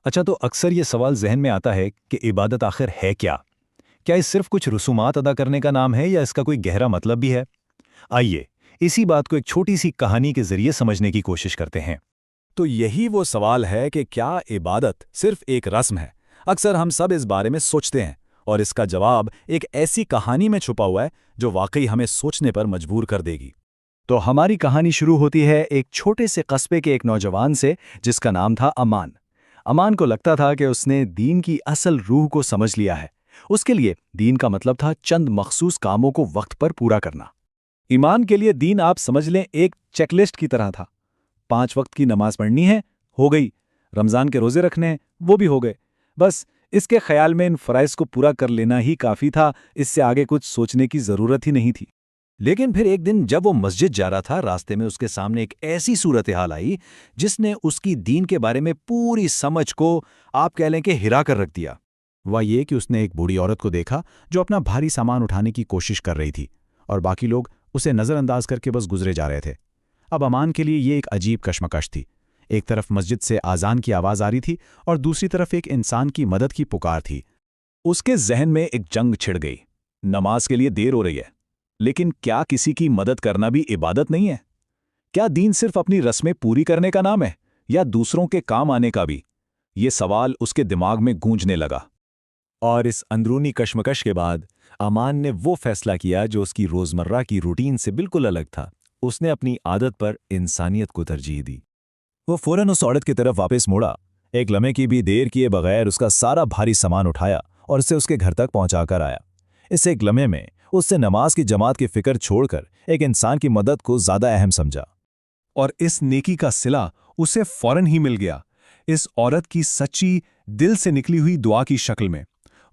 अच्छा, तो अक्सर ये सवाल जहन में आता है कि इबादत आखिर है क्या? क्या ये सिर्फ कुछ रसूमात अदा करने का नाम है या इसका कोई गहरा मतलब भी है? आइए, इसी बात को एक छोटी सी कहानी के जरिए समझने की कोशिश करते हैं। तो यही वो सवाल है कि क्या इबादत सिर्फ एक रस्म है। अक्सर हम सब इस बारे में सोचते हैं, और इसका जवाब एक ऐसी कहानी में छुपा हुआ है जो वाकई हमें सोचने पर मजबूर कर देगी। तो हमारी कहानी शुरू होती है एक छोटे से कस्बे के एक नौजवान से जिसका नाम था अमान। अमान को लगता था कि उसने दीन की असल रूह को समझ लिया है। उसके लिए दीन का मतलब था चंद मखसूस कामों को वक्त पर पूरा करना। ईमान के लिए दीन आप समझ लें एक चेकलिस्ट की तरह था। 5 वक्त की नमाज पढ़नी है, हो गई। रमज़ान के रोज़े रखने हैं, वो भी हो गए। बस इसके ख्याल में इन फ़राइज़ को पूरा कर लेना ही काफ़ी था, इससे आगे कुछ सोचने की ज़रूरत ही नहीं थी। लेकिन फिर एक दिन जब वो मस्जिद जा रहा था, रास्ते में उसके सामने एक ऐसी सूरत हाल आई जिसने उसकी दीन के बारे में पूरी समझ को आप कह लें कि हिरा कर रख दिया। वह ये कि उसने एक बूढ़ी औरत को देखा जो अपना भारी सामान उठाने की कोशिश कर रही थी, और बाकी लोग उसे नज़रअंदाज करके बस गुजरे जा रहे थे। अब अमान के लिए ये एक अजीब कश्मकश थी। एक तरफ मस्जिद से आज़ान की आवाज़ आ रही थी और दूसरी तरफ एक इंसान की मदद की पुकार थी। उसके जहन में एक जंग छिड़ गई। नमाज के लिए देर हो रही है, लेकिन क्या किसी की मदद करना भी इबादत नहीं है? क्या दीन सिर्फ अपनी रस्में पूरी करने का नाम है, या दूसरों के काम आने का भी? ये सवाल उसके दिमाग में गूंजने लगा। और इस अंदरूनी कश्मकश के बाद अमान ने वो फैसला किया जो उसकी रोज़मर्रा की रूटीन से बिल्कुल अलग था। उसने अपनी आदत पर इंसानियत को तरजीह दी। वो फौरन उस औरत की तरफ वापस मुड़ा, एक लम्हे की भी देर किए बगैर उसका सारा भारी सामान उठाया और उसे उसके घर तक पहुंचाकर आया। इस एक लम्हे में उससे नमाज की जमात की फिक्र छोड़कर एक इंसान की मदद को ज़्यादा अहम समझा। और इस नेकी का सिला उसे फौरन ही मिल गया, इस औरत की सच्ची दिल से निकली हुई दुआ की शक्ल में।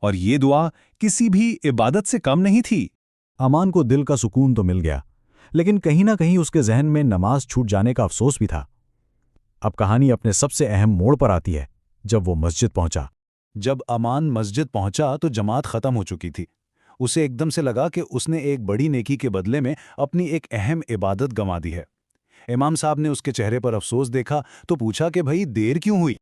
और ये दुआ किसी भी इबादत से कम नहीं थी। अमान को दिल का सुकून तो मिल गया, लेकिन कहीं ना कहीं उसके जहन में नमाज छूट जाने का अफसोस भी था। अब कहानी अपने सबसे अहम मोड़ पर आती है जब वो मस्जिद पहुंचा। जब अमान मस्जिद पहुंचा तो जमात खत्म हो चुकी थी। उसे एकदम से लगा कि उसने एक बड़ी नेकी के बदले में अपनी एक अहम इबादत गंवा दी है। इमाम साहब ने उसके चेहरे पर अफसोस देखा तो पूछा कि भाई देर क्यों हुई?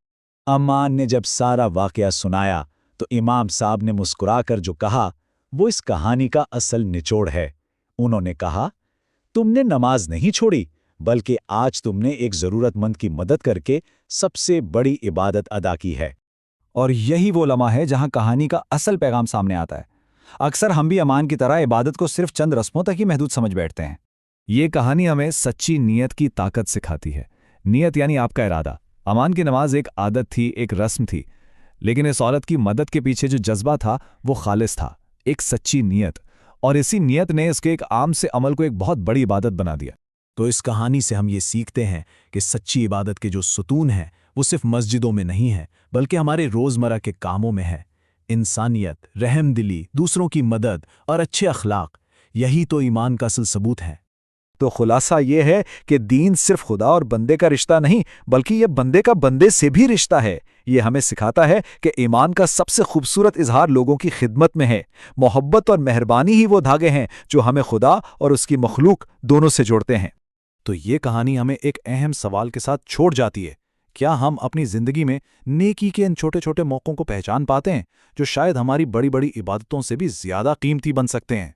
अमान ने जब सारा वाकया सुनाया तो इमाम साहब ने मुस्कुराकर जो कहा वो इस कहानी का असल निचोड़ है। उन्होंने कहा, तुमने नमाज नहीं छोड़ी, बल्कि आज तुमने एक ज़रूरतमंद की मदद करके सबसे बड़ी इबादत अदा की है। और यही वो लम्हा है जहां कहानी का असल पैगाम सामने आता है। अक्सर हम भी अमान की तरह इबादत को सिर्फ चंद रस्मों तक ही महदूद समझ बैठते हैं। ये कहानी हमें सच्ची नीयत की ताकत सिखाती है। नीयत यानी आपका इरादा। अमान की नमाज एक आदत थी, एक रस्म थी, लेकिन इस औरत की मदद के पीछे जो जज्बा था वो खालिस था, एक सच्ची नीयत। और इसी नीयत ने इसके एक आम से अमल को एक बहुत बड़ी इबादत बना दिया। तो इस कहानी से हम ये सीखते हैं कि सच्ची इबादत के जो सुतून हैं वो सिर्फ मस्जिदों में नहीं है, बल्कि हमारे रोज़मर्रा के कामों में है। इंसानियत, रहमदिली, दूसरों की मदद और अच्छे अखलाक, यही तो ईमान का असल सबूत है। तो खुलासा ये है कि दीन सिर्फ खुदा और बंदे का रिश्ता नहीं, बल्कि ये बंदे का बंदे से भी रिश्ता है। ये हमें सिखाता है कि ईमान का सबसे खूबसूरत इजहार लोगों की खिदमत में है। मोहब्बत और मेहरबानी ही वो धागे हैं जो हमें खुदा और उसकी मखलूक दोनों से जोड़ते हैं। तो ये कहानी हमें एक अहम सवाल के साथ छोड़ जाती है। क्या हम अपनी ज़िंदगी में नेकी के इन छोटे छोटे मौक़ों को पहचान पाते हैं, जो शायद हमारी बड़ी बड़ी इबादतों से भी ज़्यादा कीमती बन सकते हैं?